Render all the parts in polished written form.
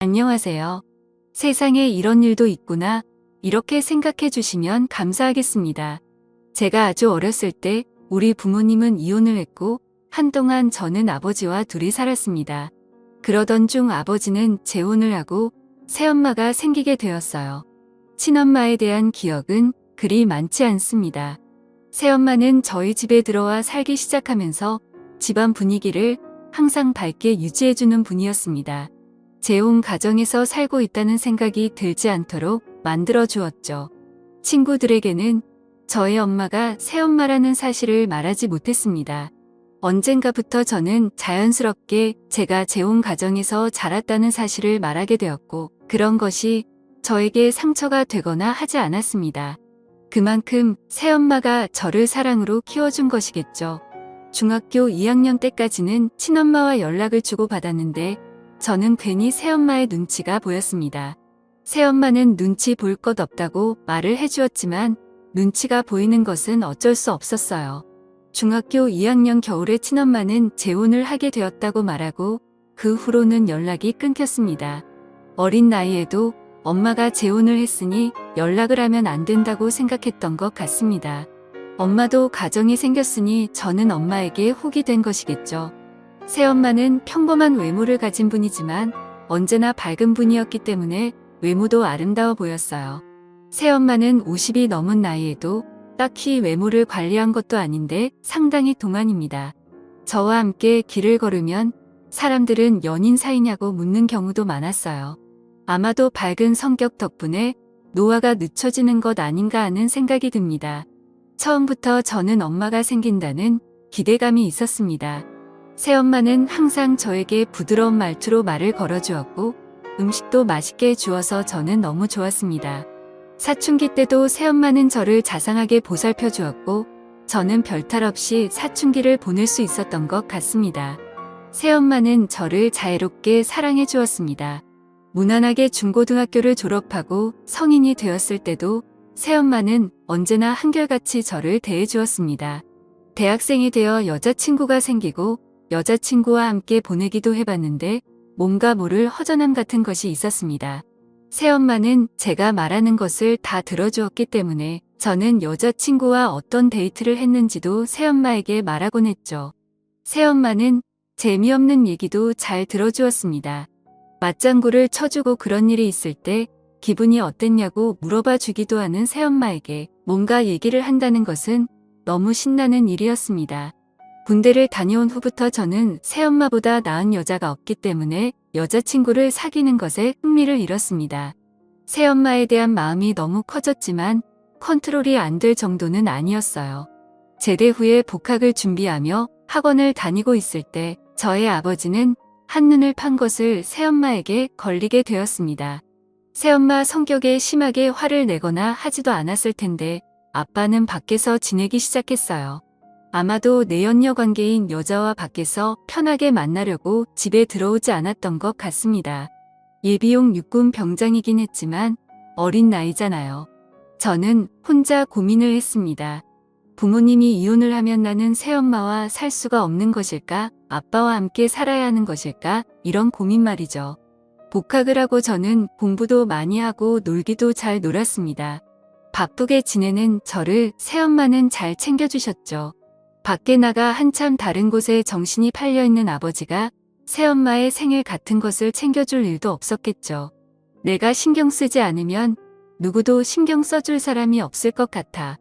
안녕하세요. 세상에 이런 일도 있구나. 이렇게 생각해 주시면 감사하겠습니다. 제가 아주 어렸을 때 우리 부모님은 이혼을 했고 한동안 저는 아버지와 둘이 살았습니다. 그러던 중 아버지는 재혼을 하고 새엄마가 생기게 되었어요. 친엄마에 대한 기억은 그리 많지 않습니다. 새엄마는 저희 집에 들어와 살기 시작하면서 집안 분위기를 항상 밝게 유지해주는 분이었습니다. 재혼 가정에서 살고 있다는 생각이 들지 않도록 만들어 주었죠. 친구들에게는 저의 엄마가 새엄마라는 사실을 말하지 못했습니다. 언젠가부터 저는 자연스럽게 제가 재혼 가정에서 자랐다는 사실을 말하게 되었고, 그런 것이 저에게 상처가 되거나 하지 않았습니다. 그만큼 새엄마가 저를 사랑으로 키워준 것이겠죠. 중학교 2학년 때까지는 친엄마와 연락을 주고받았는데 저는 괜히 새엄마의 눈치가 보였습니다. 새엄마는 눈치 볼 것 없다고 말을 해주었지만 눈치가 보이는 것은 어쩔 수 없었어요. 중학교 2학년 겨울에 친엄마는 재혼을 하게 되었다고 말하고 그 후로는 연락이 끊겼습니다. 어린 나이에도 엄마가 재혼을 했으니 연락을 하면 안 된다고 생각했던 것 같습니다. 엄마도 가정이 생겼으니 저는 엄마에게 혹이 된 것이겠죠. 새엄마는 평범한 외모를 가진 분이지만 언제나 밝은 분이었기 때문에 외모도 아름다워 보였어요. 새엄마는 50이 넘은 나이에도 딱히 외모를 관리한 것도 아닌데 상당히 동안입니다. 저와 함께 길을 걸으면 사람들은 연인 사이냐고 묻는 경우도 많았어요. 아마도 밝은 성격 덕분에 노화가 늦춰지는 것 아닌가 하는 생각이 듭니다. 처음부터 저는 엄마가 생긴다는 기대감이 있었습니다. 새엄마는 항상 저에게 부드러운 말투로 말을 걸어주었고 음식도 맛있게 해주어서 저는 너무 좋았습니다. 사춘기 때도 새엄마는 저를 자상하게 보살펴 주었고 저는 별탈 없이 사춘기를 보낼 수 있었던 것 같습니다. 새엄마는 저를 자애롭게 사랑해 주었습니다. 무난하게 중고등학교를 졸업하고 성인이 되었을 때도 새엄마는 언제나 한결같이 저를 대해 주었습니다. 대학생이 되어 여자친구가 생기고 여자친구와 함께 보내기도 해봤는데 뭔가 모를 허전함 같은 것이 있었습니다. 새엄마는 제가 말하는 것을 다 들어주었기 때문에 저는 여자친구와 어떤 데이트를 했는지도 새엄마에게 말하곤 했죠. 새엄마는 재미없는 얘기도 잘 들어주었습니다. 맞장구를 쳐주고 그런 일이 있을 때 기분이 어땠냐고 물어봐 주기도 하는 새엄마에게 뭔가 얘기를 한다는 것은 너무 신나는 일이었습니다. 군대를 다녀온 후부터 저는 새엄마보다 나은 여자가 없기 때문에 여자친구를 사귀는 것에 흥미를 잃었습니다. 새엄마에 대한 마음이 너무 커졌지만 컨트롤이 안 될 정도는 아니었어요. 제대 후에 복학을 준비하며 학원을 다니고 있을 때 저의 아버지는 한눈을 판 것을 새엄마에게 걸리게 되었습니다. 새엄마 성격에 심하게 화를 내거나 하지도 않았을 텐데 아빠는 밖에서 지내기 시작했어요. 아마도 내연녀 관계인 여자와 밖에서 편하게 만나려고 집에 들어오지 않았던 것 같습니다. 예비용 육군 병장이긴 했지만 어린 나이잖아요. 저는 혼자 고민을 했습니다. 부모님이 이혼을 하면 나는 새엄마와 살 수가 없는 것일까? 아빠와 함께 살아야 하는 것일까? 이런 고민 말이죠. 복학을 하고 저는 공부도 많이 하고 놀기도 잘 놀았습니다. 바쁘게 지내는 저를 새엄마는 잘 챙겨주셨죠. 밖에 나가 한참 다른 곳에 정신이 팔려있는 아버지가 새엄마의 생일 같은 것을 챙겨줄 일도 없었겠죠. 내가 신경 쓰지 않으면 누구도 신경 써줄 사람이 없을 것 같아.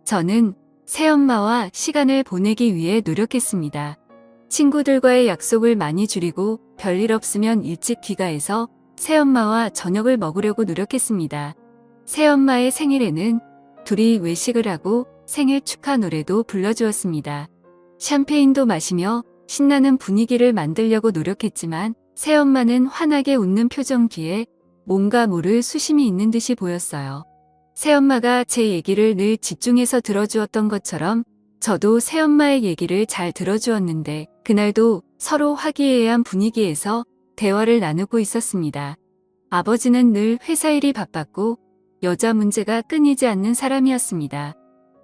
저는 새엄마와 시간을 보내기 위해 노력했습니다. 친구들과의 약속을 많이 줄이고 별일 없으면 일찍 귀가해서 새엄마와 저녁을 먹으려고 노력했습니다. 새엄마의 생일에는 둘이 외식을 하고 생일 축하 노래도 불러주었습니다. 샴페인도 마시며 신나는 분위기를 만들려고 노력했지만 새엄마는 환하게 웃는 표정 뒤에 뭔가 모를 수심이 있는 듯이 보였어요. 새엄마가 제 얘기를 늘 집중해서 들어주었던 것처럼 저도 새엄마의 얘기를 잘 들어주었는데 그날도 서로 화기애애한 분위기에서 대화를 나누고 있었습니다. 아버지는 늘 회사 일이 바빴고 여자 문제가 끊이지 않는 사람이었습니다.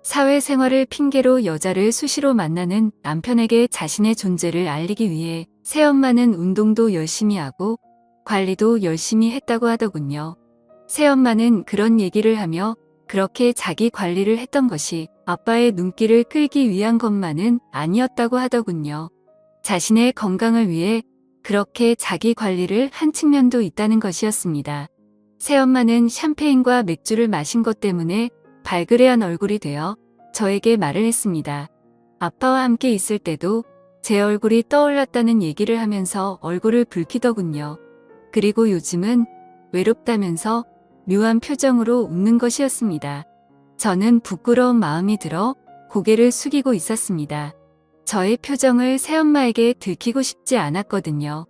사회생활을 핑계로 여자를 수시로 만나는 남편에게 자신의 존재를 알리기 위해 새엄마는 운동도 열심히 하고 관리도 열심히 했다고 하더군요. 새엄마는 그런 얘기를 하며 그렇게 자기 관리를 했던 것이 아빠의 눈길을 끌기 위한 것만은 아니었다고 하더군요. 자신의 건강을 위해 그렇게 자기 관리를 한 측면도 있다는 것이었습니다. 새엄마는 샴페인과 맥주를 마신 것 때문에 발그레한 얼굴이 되어 저에게 말을 했습니다. 아빠와 함께 있을 때도 제 얼굴이 떠올랐다는 얘기를 하면서 얼굴을 붉히더군요. 그리고 요즘은 외롭다면서 묘한 표정으로 웃는 것이었습니다. 저는 부끄러운 마음이 들어 고개를 숙이고 있었습니다. 저의 표정을 새엄마에게 들키고 싶지 않았거든요.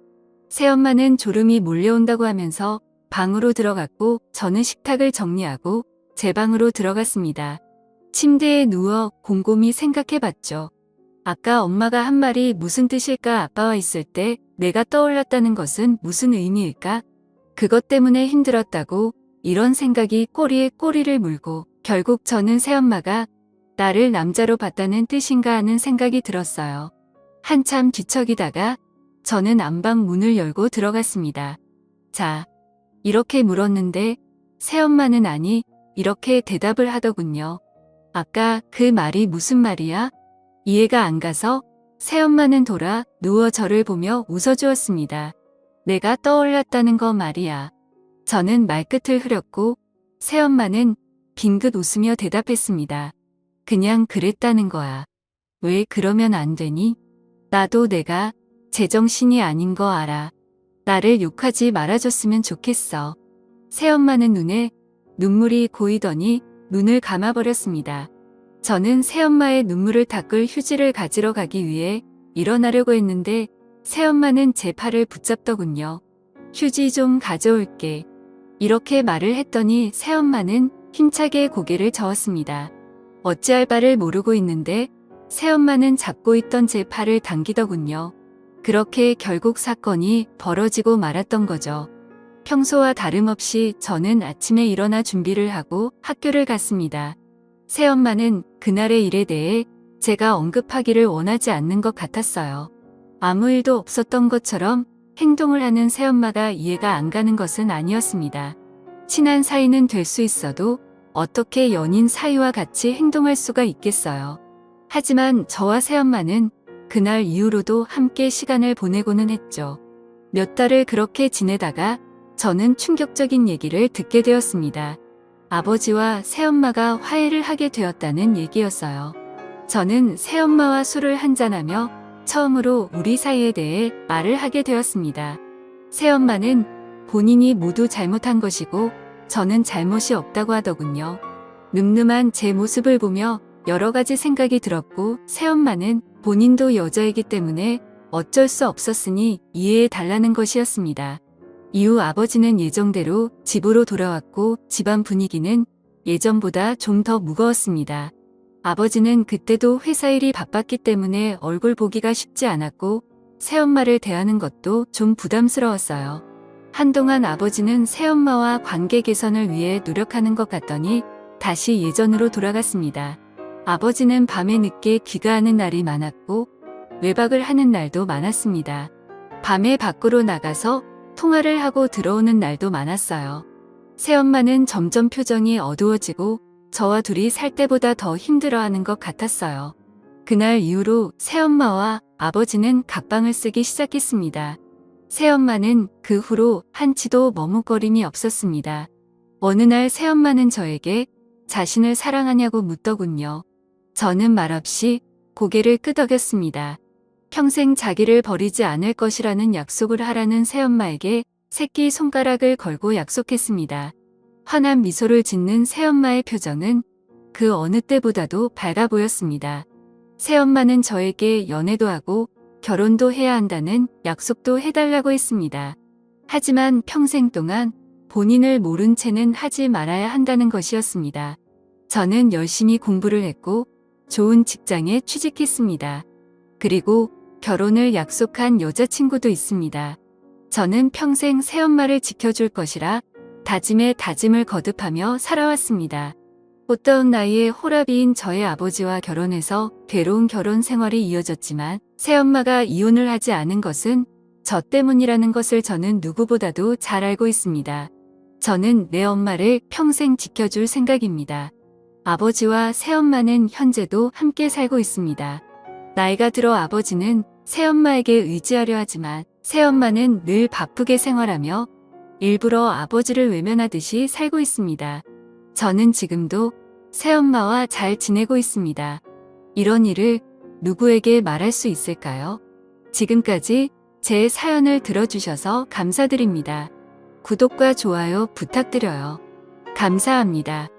새엄마는 졸음이 몰려온다고 하면서 방으로 들어갔고 저는 식탁을 정리하고 제 방으로 들어갔습니다. 침대에 누워 곰곰이 생각해봤죠. 아까 엄마가 한 말이 무슨 뜻일까? 아빠와 있을 때 내가 떠올랐다는 것은 무슨 의미일까? 그것 때문에 힘들었다고 이런 생각이 꼬리에 꼬리를 물고 결국 저는 새엄마가 나를 남자로 봤다는 뜻인가 하는 생각이 들었어요. 한참 뒤척이다가 저는 안방 문을 열고 들어갔습니다. 자, 이렇게 물었는데 새엄마는 아니, 이렇게 대답을 하더군요. 아까 그 말이 무슨 말이야? 이해가 안 가서 새엄마는 돌아 누워 저를 보며 웃어주었습니다. 내가 떠올랐다는 거 말이야. 저는 말끝을 흐렸고 새엄마는 빙긋 웃으며 대답했습니다. 그냥 그랬다는 거야. 왜 그러면 안 되니? 나도 내가 제정신이 아닌 거 알아. 나를 욕하지 말아줬으면 좋겠어. 새엄마는 눈에 눈물이 고이더니 눈을 감아버렸습니다. 저는 새엄마의 눈물을 닦을 휴지를 가지러 가기 위해 일어나려고 했는데 새엄마는 제 팔을 붙잡더군요. 휴지 좀 가져올게. 이렇게 말을 했더니 새엄마는 힘차게 고개를 저었습니다. 어찌할 바를 모르고 있는데 새엄마는 잡고 있던 제 팔을 당기더군요. 그렇게 결국 사건이 벌어지고 말았던 거죠. 평소와 다름없이 저는 아침에 일어나 준비를 하고 학교를 갔습니다. 새엄마는 그날의 일에 대해 제가 언급하기를 원하지 않는 것 같았어요. 아무 일도 없었던 것처럼 행동을 하는 새엄마가 이해가 안 가는 것은 아니었습니다. 친한 사이는 될 수 있어도 어떻게 연인 사이와 같이 행동할 수가 있겠어요. 하지만 저와 새엄마는 그날 이후로도 함께 시간을 보내고는 했죠. 몇 달을 그렇게 지내다가 저는 충격적인 얘기를 듣게 되었습니다. 아버지와 새엄마가 화해를 하게 되었다는 얘기였어요. 저는 새엄마와 술을 한잔하며 처음으로 우리 사이에 대해 말을 하게 되었습니다. 새엄마는 본인이 모두 잘못한 것이고 저는 잘못이 없다고 하더군요. 늠름한 제 모습을 보며 여러 가지 생각이 들었고 새엄마는 본인도 여자이기 때문에 어쩔 수 없었으니 이해해 달라는 것이었습니다. 이후 아버지는 예정대로 집으로 돌아왔고 집안 분위기는 예전보다 좀 더 무거웠습니다. 아버지는 그때도 회사 일이 바빴기 때문에 얼굴 보기가 쉽지 않았고 새엄마를 대하는 것도 좀 부담스러웠어요. 한동안 아버지는 새엄마와 관계 개선을 위해 노력하는 것 같더니 다시 예전으로 돌아갔습니다. 아버지는 밤에 늦게 귀가하는 날이 많았고 외박을 하는 날도 많았습니다. 밤에 밖으로 나가서 통화를 하고 들어오는 날도 많았어요. 새엄마는 점점 표정이 어두워지고 저와 둘이 살 때보다 더 힘들어하는 것 같았어요. 그날 이후로 새엄마와 아버지는 각방을 쓰기 시작했습니다. 새엄마는 그 후로 한치도 머뭇거림이 없었습니다. 어느 날 새엄마는 저에게 자신을 사랑하냐고 묻더군요. 저는 말없이 고개를 끄덕였습니다. 평생 자기를 버리지 않을 것이라는 약속을 하라는 새엄마에게 새끼 손가락을 걸고 약속했습니다. 환한 미소를 짓는 새엄마의 표정은 그 어느 때보다도 밝아 보였습니다. 새엄마는 저에게 연애도 하고 결혼도 해야 한다는 약속도 해달라고 했습니다. 하지만 평생 동안 본인을 모른 채는 하지 말아야 한다는 것이었습니다. 저는 열심히 공부를 했고 좋은 직장에 취직했습니다. 그리고 결혼을 약속한 여자친구도 있습니다. 저는 평생 새엄마를 지켜줄 것이라 다짐에 다짐을 거듭하며 살아왔습니다. 꽃다운 나이에 호라비인 저의 아버지와 결혼해서 괴로운 결혼 생활이 이어졌지만 새엄마가 이혼을 하지 않은 것은 저 때문이라는 것을 저는 누구보다도 잘 알고 있습니다. 저는 내 엄마를 평생 지켜줄 생각입니다. 아버지와 새엄마는 현재도 함께 살고 있습니다. 나이가 들어 아버지는 새엄마에게 의지하려 하지만 새엄마는 늘 바쁘게 생활하며 일부러 아버지를 외면하듯이 살고 있습니다. 저는 지금도 새엄마와 잘 지내고 있습니다. 이런 일을 누구에게 말할 수 있을까요? 지금까지 제 사연을 들어주셔서 감사드립니다. 구독과 좋아요 부탁드려요. 감사합니다.